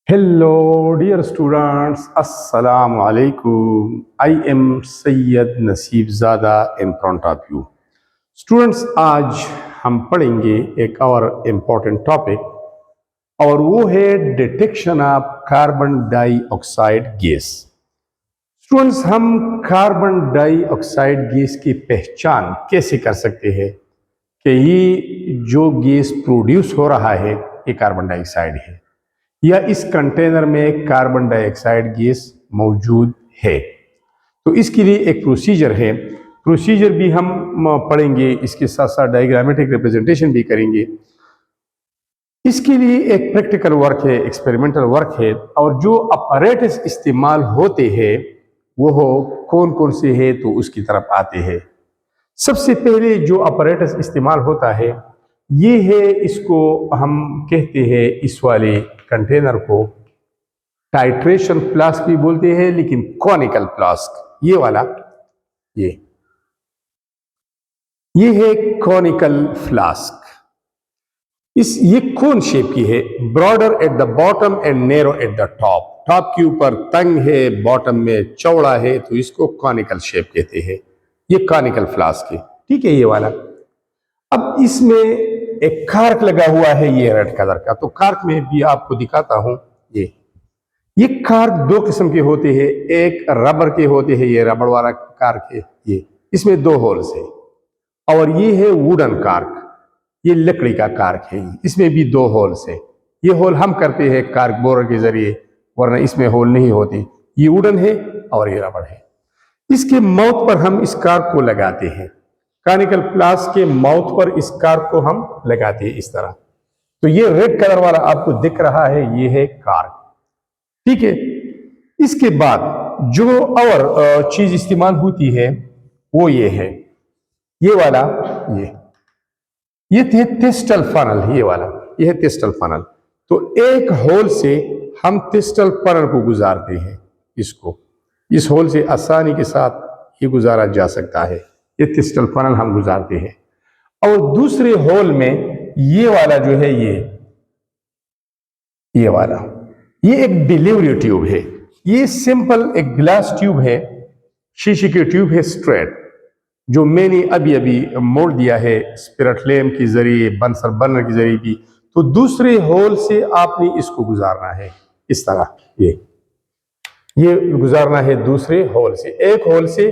Hello, dear students. Assalamu alaikum. I am Sayyid Naseeb Zada in front of you. Students, आज हम पढ़ेंगे एक और इम्पोर्टेंट टॉपिक और वो है detection of carbon dioxide gas. Students, हम कार्बन डाइऑक्साइड गैस की पहचान कैसे कर सकते हैं कि ये जो गैस प्रोड्यूस हो रहा है ये कार्बन डाइऑक्साइड है या इस कंटेनर में कार्बन डाइऑक्साइड गैस मौजूद है। तो इसके लिए एक प्रोसीजर है, प्रोसीजर भी हम पढ़ेंगे, इसके साथ साथ डायग्रामेटिक रिप्रेजेंटेशन भी करेंगे। इसके लिए एक प्रैक्टिकल वर्क है, एक्सपेरिमेंटल वर्क है, और जो अपैरेटस इस्तेमाल होते हैं वो कौन कौन से है तो उसकी तरफ आते हैं। सबसे पहले जो अपैरेटस इस्तेमाल होता है ये है, इसको हम कहते हैं इस वाले कंटेनर को टाइट्रेशन फ्लास्क भी बोलते हैं, लेकिन कॉनिकल फ्लास्क ये वाला ये है कॉनिकल फ्लास्क। ये कौन शेप की है? Broader at the bottom and narrow at the top. Top के ऊपर तंग है, बॉटम में चौड़ा है, तो इसको कॉनिकल शेप कहते हैं। ये कॉनिकल फ्लास्क है, ठीक है, ये वाला। अब इसमें एक कार्क लगा हुआ है ये रेड कलर का, तो कार्क में भी आपको दिखाता हूं। ये कार्क दो किस्म के होते हैं, एक रबर के होते हैं, ये रबर वाला कार्क है, ये इसमें दो होल्स है, और ये है वुडन कार्क, ये लकड़ी का कार्क है, इसमें भी दो होल्स है। ये होल हम करते हैं कार्क बोरर के जरिए, वरना इसमें होल नहीं होती। ये वुडन है और ये रबर है। इसके माउथ पर हम इस कार्क को लगाते हैं, कॉनिकल फ्लास्क के माउथ पर इस कार्क को हम लगाते हैं इस तरह। तो ये रेड कलर वाला आपको दिख रहा है, ये है कार्क, ठीक है। इसके बाद जो और चीज इस्तेमाल होती है वो ये है, ये वाला, ये थे थिस्टल फनल, ये वाला ये है थिस्टल फनल। तो एक होल से हम थिस्टल फनल को गुजारते हैं, इसको इस होल से आसानी के साथ ये गुजारा जा सकता है, ये थिस्टल फनल हम गुजारते हैं। और दूसरे होल में ये वाला जो है, ये वाला, ये एक डिलीवरी ट्यूब है। ये सिंपल एक ग्लास ट्यूब है, शीशे की ट्यूब है स्ट्रेट, जो मैंने अभी अभी मोड़ दिया है स्पिरिट लैम्प के जरिए, बंसर बर्नर के जरिए भी। तो दूसरे होल से आपने इसको गुजारना है इस तरह, ये गुजारना है दूसरे होल से। एक होल से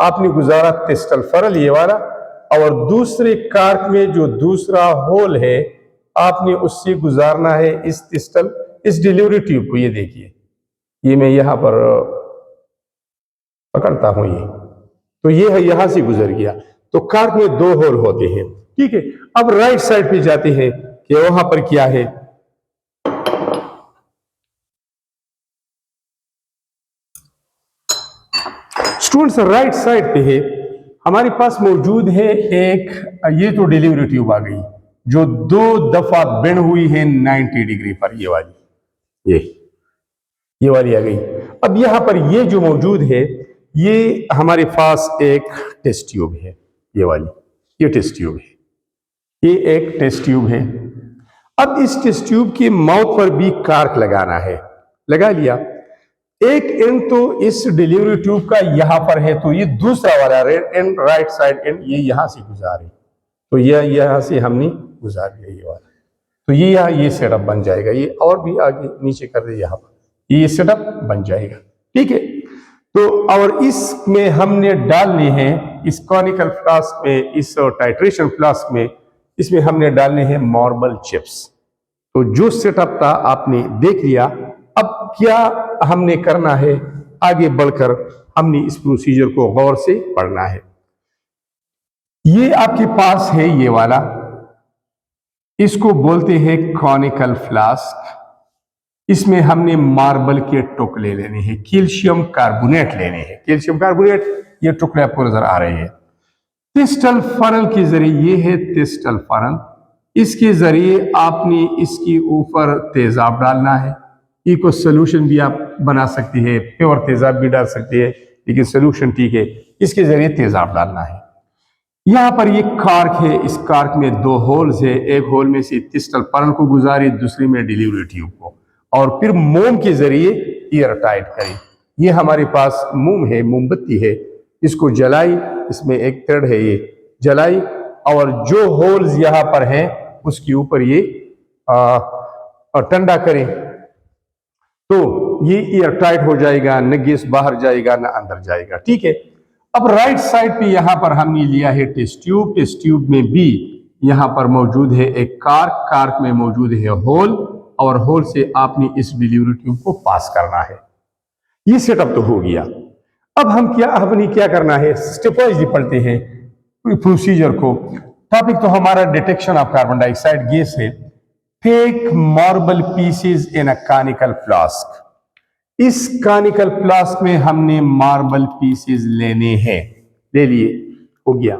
आपने गुजारा थिस्टल फनल ये वाला, और दूसरे कार्क में जो दूसरा होल है आपने उससे गुजारना है इस डिलीवरी ट्यूब को। ये देखिए, ये मैं यहां पर पकड़ता हूं, तो ये है, यहां से गुजर गया। तो कार्क में दो होल होते हैं, ठीक है। अब राइट साइड पे जाते हैं कि वहां पर क्या है। स्टूडेंट्स, राइट साइड पे है हमारे पास मौजूद है एक, ये तो डिलीवरी ट्यूब आ गई जो दो दफा बेंड हुई है 90 डिग्री पर, ये वाली, ये वाली आ गई। अब यहां पर ये जो मौजूद है, ये हमारे पास एक टेस्ट ट्यूब है, ये वाली, ये टेस्ट ट्यूब है, ये एक टेस्ट ट्यूब है। अब इस टेस्ट ट्यूब के माउथ पर भी कार्क लगाना है, लगा लिया। एक एंड तो इस डिलीवरी ट्यूब का यहां पर है, तो ये दूसरा वाला एंड, राइट साइड एंड, ये यहां से गुजारे, तो ये यहां से हमने गुजार दिया ये वाला। तो ये यहाँ ये सेटअप बन जाएगा, ये और भी आगे नीचे कर दे, यहाँ पर ये सेटअप बन जाएगा, ठीक है। तो और इसमें हमने डालने हैं, इस कॉनिकल फ्लास्क में, इस टाइट्रेशन फ्लास्क में, इसमें हमने डालने हैं मार्बल चिप्स। तो जो सेटअप था आपने देख लिया। अब क्या हमने करना है, आगे बढ़कर हमने इस प्रोसीजर को गौर से पढ़ना है। ये आपके पास है ये वाला, इसको बोलते हैं कॉनिकल फ्लास्क। इसमें हमने मार्बल के टुकड़े लेने हैं, कैल्शियम कार्बोनेट लेने हैं, कैल्शियम कार्बोनेट, ये टुकड़े आपको नजर आ रहे हैं। थिस्टल फनल के जरिए, ये है थिस्टल फनल, इसके जरिए आपने इसके ऊपर तेजाब डालना है। इको सोल्यूशन भी आप बना सकते हैं, प्योर तेजाब भी डाल सकते हैं, लेकिन सोल्यूशन ठीक है, इसके जरिए तेजाब डालना है। यहाँ पर ये कार्क है, इस कार्क में दो होल्स है, एक होल में से थिस्टल फनल को गुजारे, दूसरे में डिलीवरी ट्यूब को, और फिर मोम के जरिए एयर टाइट करें। ये हमारे पास मोम है, मोमबत्ती है, इसको जलाई, इसमें एक थ्रेड है, ये जलाई और जो होल्स यहाँ पर हैं उसके ऊपर ये ठंडा करें तो ये एयर टाइट हो जाएगा, न गैस बाहर जाएगा न अंदर जाएगा। ठीक है। अब राइट साइड पे यहां पर हमने लिया है टेस्ट ट्यूब। टेस्ट ट्यूब में भी यहां पर मौजूद है एक कार्क, कार्क में मौजूद है होल और होल से आपने इस डिलीवरी ट्यूब को पास करना है। ये सेटअप तो हो गया। अब हमने क्या करना है, स्टेप वाइज पढ़ते हैं प्रोसीजर को। टॉपिक तो हमारा detection of carbon dioxide gas है। Take marble pieces in a conical flask. इस कॉनिकल फ्लास्क में हमने मार्बल पीसेस लेने हैं, ले लिए, हो गया।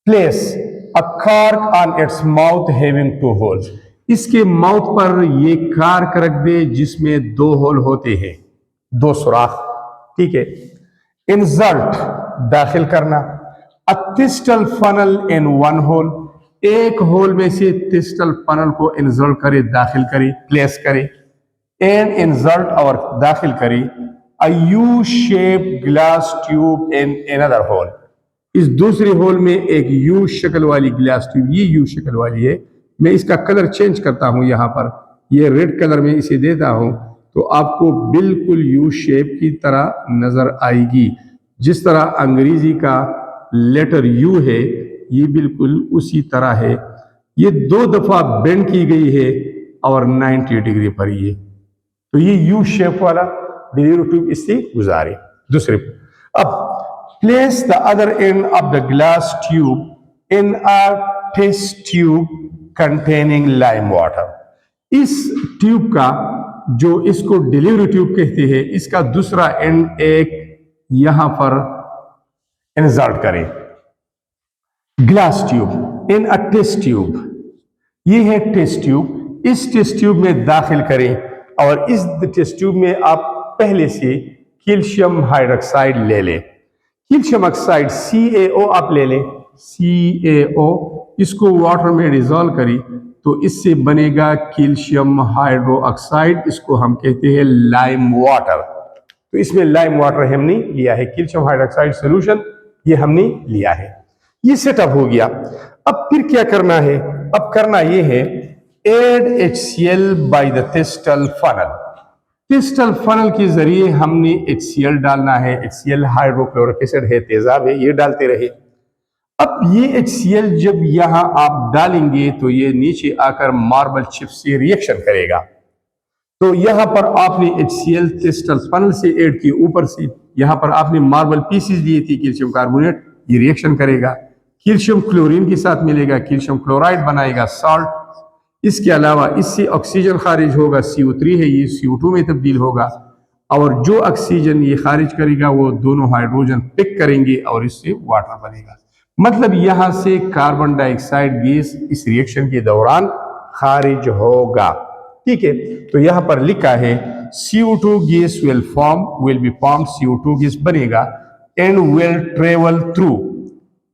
Place a cork on its mouth having 2 holes. इसके माउथ पर ये कॉर्क रख दे जिसमें 2 होल होते हैं, 2 सुराख। ठीक है। इंसर्ट दाखिल करना। अ थिस्टल फनल इन 1 होल। एक होल में से थिस्टल फनल को इंसर्ट करे, दाखिल करे, प्लेस करे। एंड इंसर्ट और दाखिल करे a U shape glass tube in another hole. इस दूसरे होल में एक यू शक्ल वाली ग्लास ट्यूब, ये यू शक्ल वाली है। मैं इसका कलर चेंज करता हूं, यहां पर ये रेड कलर में इसे देता हूं तो आपको बिल्कुल यू शेप की तरह नजर आएगी। जिस तरह अंग्रेजी का लेटर यू है, ये बिल्कुल उसी तरह है। ये 2 दफा बेंड की गई है और 90 डिग्री पर ये, तो ये यू शेप वाला डिलीवरी ट्यूब इससे गुजारे। दूसरे अब place the other end of the glass tube in a test tube containing lime water. इस ट्यूब का, जो इसको डिलीवरी ट्यूब कहते हैं, इसका दूसरा एंड एक यहां पर इंसर्ट करें। Glass tube in a test tube, ये है टेस्ट ट्यूब। इस टेस्ट ट्यूब में दाखिल करें और इस टेस्ट ट्यूब में आप पहले से कैल्शियम हाइड्रोक्साइड ले लें। कैल्शियम ऑक्साइड CaO आप ले लें, CaO, इसको वाटर में डिजोल्व करें तो इससे बनेगा कैल्शियम हाइड्रो ऑक्साइड, इसको हम कहते हैं लाइम वाटर। तो इसमें लाइम वाटर हमने लिया है, कैल्शियम हाइड्रोक्साइड सोल्यूशन ये हमने लिया है। ये सेटअप हो गया। अब फिर क्या करना है, अब करना ये है add HCl by the thistle funnel. Thistle funnel के जरिए हमने HCl डालना है। HCl हाइड्रोक्लोरिक एसिड है, तेजाब है, ये डालते रहे। अब ये HCl जब यहां आप डालेंगे तो ये नीचे आकर मार्बल चिप से रिएक्शन करेगा। तो यहां पर आपने HCl थिस्टल फनल से ऐड की, ऊपर से यहां पर आपने मार्बल पीसेस लिए थे कैल्शियम कार्बोनेट, ये रिएक्शन करेगा, कैल्शियम क्लोरीन के साथ मिलेगा, कैल्शियम क्लोराइड बनाएगा साल्ट। इसके अलावा इससे ऑक्सीजन खारिज होगा, CO3 है, ये CO2 में तब्दील होगा और जो ऑक्सीजन ये खारिज करेगा वो दोनों हाइड्रोजन पिक करेंगे और इससे वाटर बनेगा। मतलब यहां से कार्बन डाइऑक्साइड गैस इस रिएक्शन के दौरान खारिज होगा। ठीक है। तो यहां पर लिखा है CO2 gas will be form, CO2 gas बनेगा and will travel through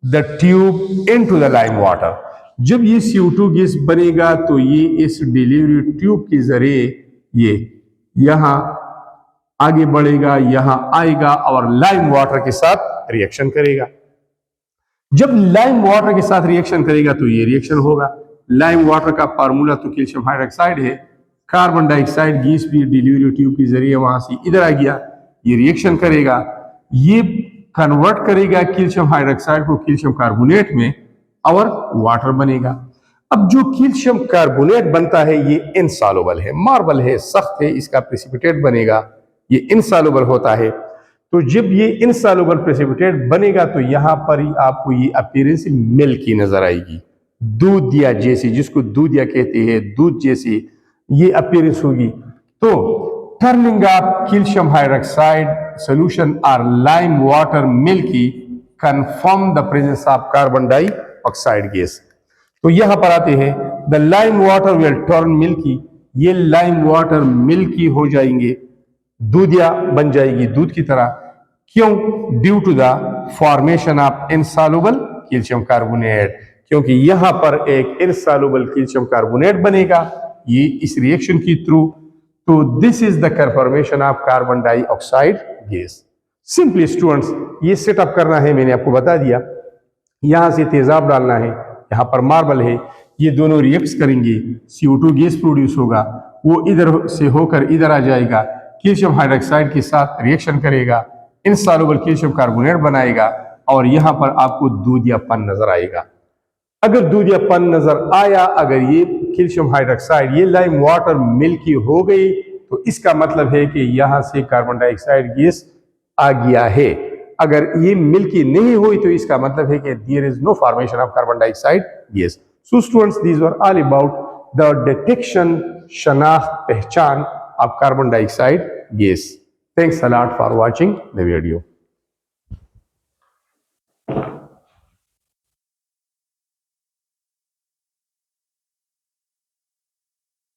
the tube into the lime water. जब ये CO2 गैस बनेगा तो ये इस डिलीवरी ट्यूब के जरिए ये यहां आगे बढ़ेगा, यहां आएगा और लाइम वाटर के साथ रिएक्शन करेगा। जब लाइम वाटर के साथ रिएक्शन करेगा तो ये रिएक्शन होगा। लाइम वाटर का फार्मूला तो कैल्शियम हाइड्रोक्साइड है। कार्बन डाइऑक्साइड गैस भी डिलीवरी ट्यूब के जरिए वहां से इधर आ गया, ये रिएक्शन करेगा, ये कन्वर्ट करेगा कैल्शियम हाइड्रोक्साइड को कैल्शियम कार्बोनेट में और वाटर बनेगा। अब जो कैल्शियम कार्बोनेट बनता है ये इनसॉल्युबल है, मार्बल है, सख्त है, इसका प्रेसिपिटेट बनेगा, ये इनसॉल्युबल होता है। तो जब ये इनसॉल्युबल प्रेसिपिटेट बनेगा तो यहां पर ही आपको ये अपीयरेंस मिल्क की नजर आएगी, दूधिया जैसी, जिसको दूधिया कहते हैं, दूध जैसी ये अपीयरेंस होगी। तो turning of calcium hydroxide solution और lime water milky confirm the presence of carbon dioxide gas. तो यहां पर आते हैं, the lime water will turn milky, ये लाइम वाटर मिल्की हो जाएंगे, दूधिया बन जाएगी, दूध की तरह। क्यों? Due to the formation of insoluble calcium carbonate, क्योंकि यहां पर एक इनसॉल्युबल कैल्शियम कार्बोनेट बनेगा ये इस रिएक्शन के थ्रू। तो this is the confirmation of carbon dioxide gas. Simply students ये सेटअप करना है, मैंने आपको बता दिया। यहां से तेजाब डालना है, यहाँ पर मार्बल है, ये दोनों रिएक्ट करेंगे, CO2 गैस प्रोड्यूस होगा, वो इधर से होकर इधर आ जाएगा, कैल्शियम हाइड्रोक्साइड के साथ रिएक्शन करेगा, इनसॉल्युबल कैल्शियम कार्बोनेट बनाएगा और यहाँ पर आपको दूधियापन नजर आएगा। अगर दूधियापन नजर आया, अगर ये कैल्शियम हाइड्रोक्साइड ये लाइम वाटर मिल्की हो गई, तो इसका मतलब है कि यहाँ से कार्बन डाइऑक्साइड गैस आ गया है। अगर ये मिल्की नहीं हुई तो इसका मतलब है कि there is no formation of carbon dioxide gas. So students these were all about the detection, शनाख्त, पहचान of carbon dioxide gas. Thanks a lot for watching the video.